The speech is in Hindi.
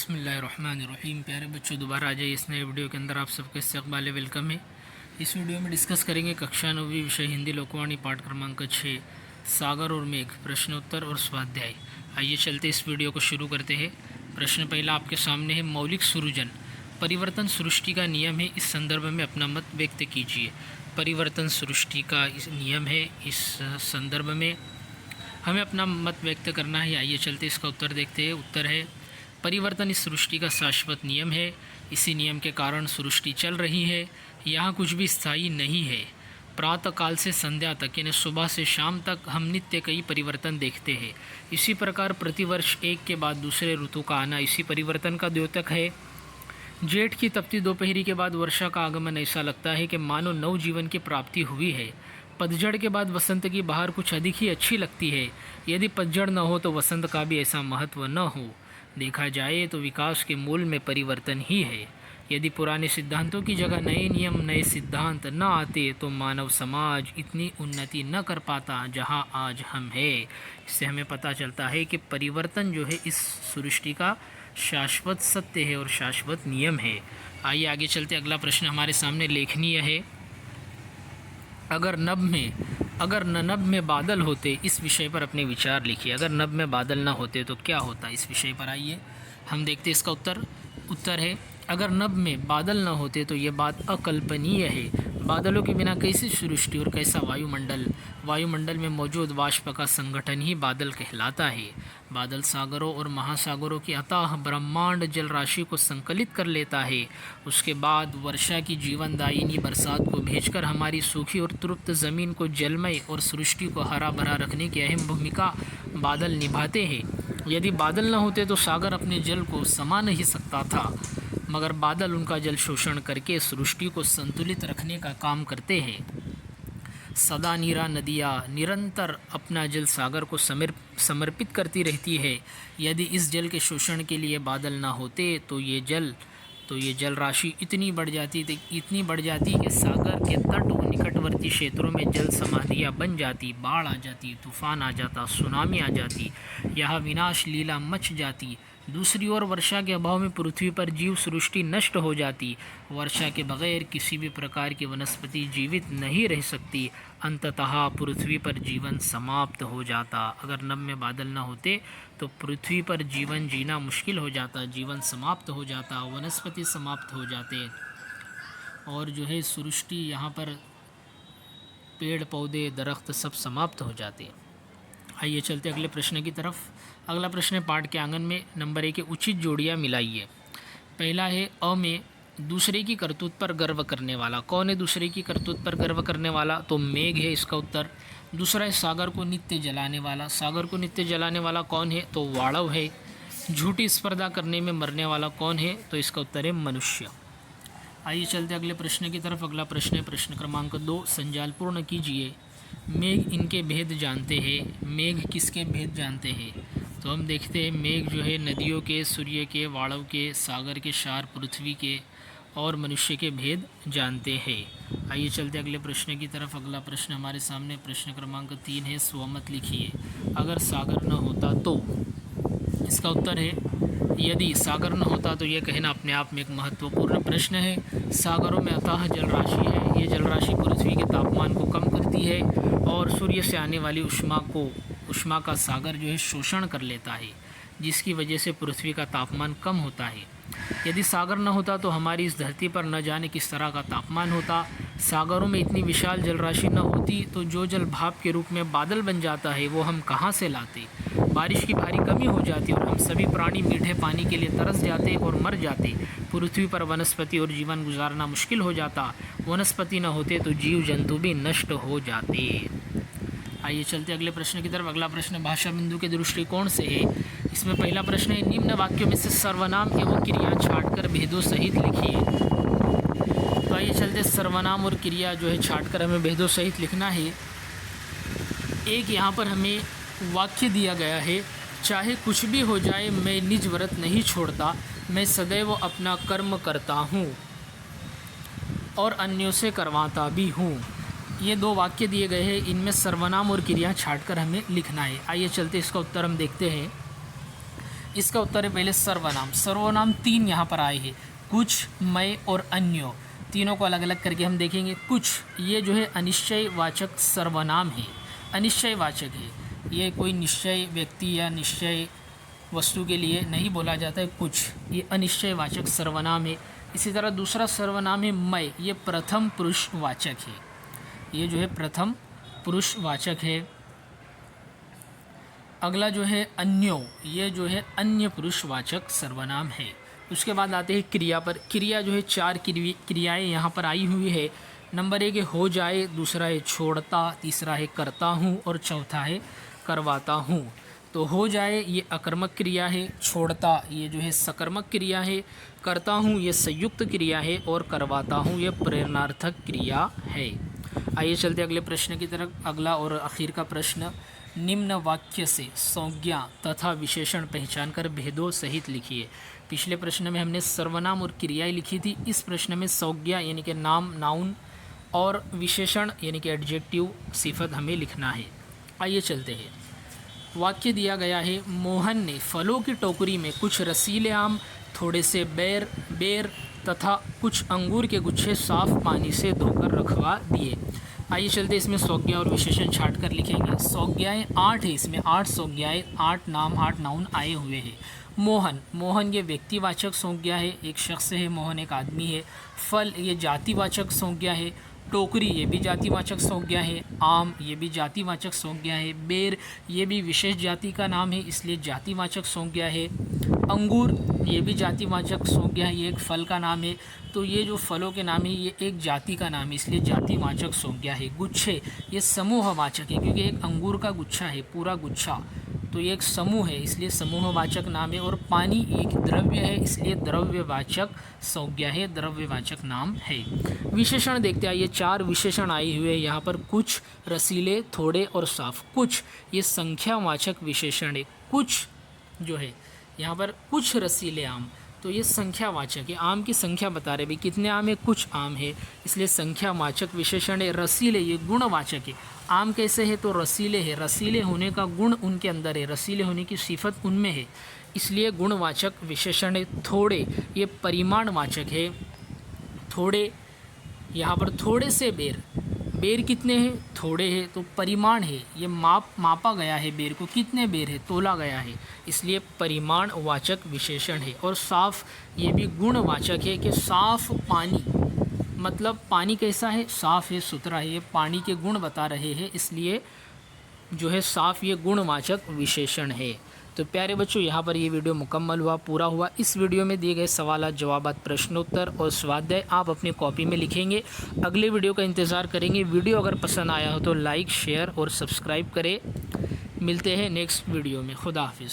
बिस्मिल्लाहिर्रहमानिर्रहीम। प्यारे बच्चों, दोबारा आ जाइए इस नए वीडियो के अंदर। आप सबका इस्तकबाल वेलकम है। इस वीडियो में डिस्कस करेंगे कक्षा 9वीं विषय हिंदी लोकवाणी पाठ क्रमांक 6 सागर और मेघ, प्रश्नोत्तर और स्वाध्याय। आइए चलते इस वीडियो को शुरू करते हैं। प्रश्न पहला आपके सामने है, मौलिक सृजन परिवर्तन सृष्टि का नियम है, इस संदर्भ में अपना मत व्यक्त कीजिए। परिवर्तन सृष्टि का नियम है, इस संदर्भ में हमें अपना मत व्यक्त करना है। आइए चलते इसका उत्तर देखते हैं। उत्तर है, परिवर्तन इस सृष्टि का शाश्वत नियम है। इसी नियम के कारण सृष्टि चल रही है। यहाँ कुछ भी स्थायी नहीं है। प्रातः काल से संध्या तक यानी सुबह से शाम तक हम नित्य कई परिवर्तन देखते हैं। इसी प्रकार प्रतिवर्ष एक के बाद दूसरे ऋतु का आना इसी परिवर्तन का द्योतक है। जेठ की तपती दोपहरी के बाद वर्षा का आगमन ऐसा लगता है कि मानो नव जीवन की प्राप्ति हुई है। पतझड़ के बाद वसंत की बहार कुछ अधिक ही अच्छी लगती है। यदि पतझड़ न हो तो वसंत का भी ऐसा महत्व न हो। देखा जाए तो विकास के मूल में परिवर्तन ही है। यदि पुराने सिद्धांतों की जगह नए नियम, नए सिद्धांत न आते तो मानव समाज इतनी उन्नति न कर पाता जहां आज हम हैं। इससे हमें पता चलता है कि परिवर्तन जो है इस सृष्टि का शाश्वत सत्य है और शाश्वत नियम है। आइए आगे चलते। अगला प्रश्न हमारे सामने लेखनीय है। अगर नभ में बादल होते, इस विषय पर अपने विचार लिखिए। अगर नभ में बादल ना होते तो क्या होता, इस विषय पर आइए हम देखते हैं इसका उत्तर है, अगर नभ में बादल ना होते तो ये बात अकल्पनीय है। बादलों के बिना कैसी सृष्टि और कैसा वायुमंडल में मौजूद वाष्प का संगठन ही बादल कहलाता है। बादल सागरों और महासागरों की अथाह ब्रह्मांड जल राशि को संकलित कर लेता है। उसके बाद वर्षा की जीवनदायिनी बरसात को भेजकर हमारी सूखी और तृप्त ज़मीन को जलमय और सृष्टि को हरा भरा रखने की अहम भूमिका बादल निभाते हैं। यदि बादल न होते तो सागर अपने जल को समा नहीं सकता था, मगर बादल उनका जल शोषण करके सृष्टि को संतुलित रखने का काम करते हैं। सदा नीरा नदियाँ निरंतर अपना जल सागर को समर्पित करती रहती है। यदि इस जल के शोषण के लिए बादल ना होते तो ये जल राशि इतनी बढ़ जाती कि सागर के तट और निकटवर्ती क्षेत्रों में जल समाधियाँ बन जाती, बाढ़ आ जाती, तूफान आ जाता, सुनामी आ जाती, यह विनाश लीला मच जाती। दूसरी ओर वर्षा के अभाव में पृथ्वी पर जीव सृष्टि नष्ट हो जाती। वर्षा के बगैर किसी भी प्रकार की वनस्पति जीवित नहीं रह सकती। अंततः पृथ्वी पर जीवन समाप्त हो जाता। अगर नभ में बादल न होते तो पृथ्वी पर जीवन जीना मुश्किल हो जाता, जीवन समाप्त हो जाता, वनस्पति समाप्त हो जाते और जो है सृष्टि यहाँ पर पेड़ पौधे दरख्त सब समाप्त हो जाते। आइए चलते अगले प्रश्न की तरफ। अगला प्रश्न है, पाठ के आंगन में नंबर 1 उचित जोड़ियाँ मिलाइए। पहला है, अ में दूसरे की करतूत पर गर्व करने वाला। कौन है दूसरे की करतूत पर गर्व करने वाला? तो मेघ है इसका उत्तर। दूसरा है, सागर को नित्य जलाने वाला। सागर को नित्य जलाने वाला कौन है? तो वाड़व है। झूठी स्पर्धा करने में मरने वाला कौन है? तो इसका उत्तर है मनुष्य। आइए चलते अगले प्रश्न की तरफ। अगला प्रश्न है प्रश्न क्रमांक 2, संजाल पूर्ण कीजिए। मेघ इनके भेद जानते हैं। मेघ किसके भेद जानते हैं? तो हम देखते हैं मेघ जो है नदियों के, सूर्य के, वाड़व के, सागर के, क्षार, पृथ्वी के और मनुष्य के भेद जानते हैं। आइए चलते अगले प्रश्न की तरफ। अगला प्रश्न हमारे सामने प्रश्न क्रमांक 3 है, स्वमत लिखिए। अगर सागर न होता तो, इसका उत्तर है, यदि सागर न होता तो यह कहना अपने आप में एक महत्वपूर्ण प्रश्न है। सागरों में अथाह जल राशि है। ये जल राशि पृथ्वी के तापमान को कम करती है और सूर्य से आने वाली उष्मा का सागर जो है शोषण कर लेता है, जिसकी वजह से पृथ्वी का तापमान कम होता है। यदि सागर न होता तो हमारी इस धरती पर न जाने किस तरह का तापमान होता। सागरों में इतनी विशाल जल राशि न होती तो जो जल भाप के रूप में बादल बन जाता है वो हम कहाँ से लाते। बारिश की भारी कमी हो जाती और हम सभी प्राणी मीठे पानी के लिए तरस जाते और मर जाते। पृथ्वी पर वनस्पति और जीवन गुजारना मुश्किल हो जाता। वनस्पति न होते तो जीव जंतु भी नष्ट हो जाते। आइए चलते अगले प्रश्न की तरफ। अगला प्रश्न भाषा बिंदु के दृष्टिकोण से है। इसमें पहला प्रश्न है, निम्न वाक्यों में से सर्वनाम एवं क्रिया छांटकर भेदों सहित लिखिए। तो आइए चलते, सर्वनाम और क्रिया जो है छांटकर हमें भेदों सहित लिखना है। एक यहाँ पर हमें वाक्य दिया गया है, चाहे कुछ भी हो जाए मैं निज व्रत नहीं छोड़ता, मैं सदैव अपना कर्म करता हूँ और अन्यों से करवाता भी हूँ। ये 2 वाक्य दिए गए हैं, इनमें सर्वनाम और क्रिया छांटकर हमें लिखना है। आइए चलते इसका उत्तर हम देखते हैं। इसका उत्तर है पहले सर्वनाम। सर्वनाम 3 यहाँ पर आए हैं, कुछ, मैं और अन्यो। तीनों को अलग अलग करके हम देखेंगे। कुछ, ये जो है अनिश्चयवाचक सर्वनाम है, अनिश्चयवाचक है, ये कोई निश्चय व्यक्ति या निश्चय वस्तु के लिए नहीं बोला जाता है कुछ, ये अनिश्चयवाचक सर्वनाम है। इसी तरह दूसरा सर्वनाम है मैं, ये प्रथम पुरुषवाचक है, ये जो है प्रथम पुरुषवाचक है। अगला जो है अन्यो, ये जो है अन्य पुरुषवाचक सर्वनाम है। उसके बाद आते हैं क्रिया पर। क्रिया जो है 4 क्रियाएं यहाँ पर आई हुई है। नंबर 1 है हो जाए, दूसरा है छोड़ता, तीसरा है करता हूँ और चौथा है करवाता हूँ। तो हो जाए ये अकर्मक क्रिया है, छोड़ता ये जो है सकर्मक क्रिया है, करता हूँ ये संयुक्त क्रिया है और करवाता हूँ ये प्रेरणार्थक क्रिया है। आइए चलते अगले प्रश्न की तरफ। अगला और आखिर का प्रश्न, निम्न वाक्य से संज्ञा तथा विशेषण पहचान कर भेदों सहित लिखिए। पिछले प्रश्न में हमने सर्वनाम और क्रियाएं लिखी थी, इस प्रश्न में संज्ञा यानी कि नाम, नाउन और विशेषण यानी कि एडजेक्टिव, सिफत हमें लिखना है। आइए चलते हैं। वाक्य दिया गया है, मोहन ने फलों की टोकरी में कुछ रसीले आम, थोड़े से बेर तथा कुछ अंगूर के गुच्छे साफ पानी से धोकर रखवा दिए। आइए चलते इसमें संज्ञा और विशेषण छाट कर लिखेंगे। संज्ञाएं 8 है, इसमें 8 संज्ञाएं, 8 नाम, 8 नाउन आए हुए हैं। मोहन, मोहन ये व्यक्तिवाचक संज्ञा है, एक शख्स है, मोहन एक आदमी है। फल ये जातिवाचक संज्ञा है। टोकरी ये भी जातिवाचक संज्ञा है। आम ये भी जातिवाचक संज्ञा है। बेर ये भी विशेष जाति का नाम है, इसलिए जातिवाचक संज्ञा है। अंगूर ये भी जातिवाचक संज्ञा है, ये एक फल का नाम है। तो ये जो फलों के नाम है ये एक जाति का नाम है, इसलिए जातिवाचक संज्ञा है। गुच्छे ये समूहवाचक है, क्योंकि एक अंगूर का गुच्छा है, पूरा गुच्छा, तो ये एक समूह है, इसलिए समूहवाचक नाम है। और पानी एक द्रव्य है, इसलिए द्रव्यवाचक संज्ञा है, द्रव्यवाचक नाम है। विशेषण देखते हैं, ये 4 विशेषण आए हुए हैं यहाँ पर, कुछ, रसीले, थोड़े और साफ। कुछ ये संख्यावाचक विशेषण है, कुछ जो है यहाँ पर कुछ रसीले आम, तो ये संख्यावाचक है, आम की संख्या बता रहे भाई कितने आम है, कुछ आम है, इसलिए संख्यावाचक विशेषण है। रसीले ये गुणवाचक है, आम कैसे है तो रसीले है, रसीले होने का गुण उनके अंदर है, रसीले होने की सिफत उनमें है, इसलिए गुणवाचक विशेषण है। थोड़े ये परिमाणवाचक है, थोड़े यहाँ पर थोड़े से बेर, बेर कितने हैं, थोड़े हैं, तो परिमाण है, ये मापा गया है, बेर को कितने बेर है, तोला गया है, इसलिए परिमाणवाचक विशेषण है। और साफ ये भी गुणवाचक है, कि साफ पानी मतलब पानी कैसा है, साफ है, सुथरा है, ये पानी के गुण बता रहे हैं, इसलिए जो है साफ ये गुणवाचक विशेषण है। तो प्यारे बच्चों, यहाँ पर ये वीडियो मुकम्मल हुआ, पूरा हुआ। इस वीडियो में दिए गए सवालात, जवाबात, प्रश्नोत्तर और स्वाध्याय आप अपनी कॉपी में लिखेंगे। अगले वीडियो का इंतज़ार करेंगे। वीडियो अगर पसंद आया हो तो लाइक, शेयर और सब्सक्राइब करें। मिलते हैं नेक्स्ट वीडियो में। खुदा हाफिज़।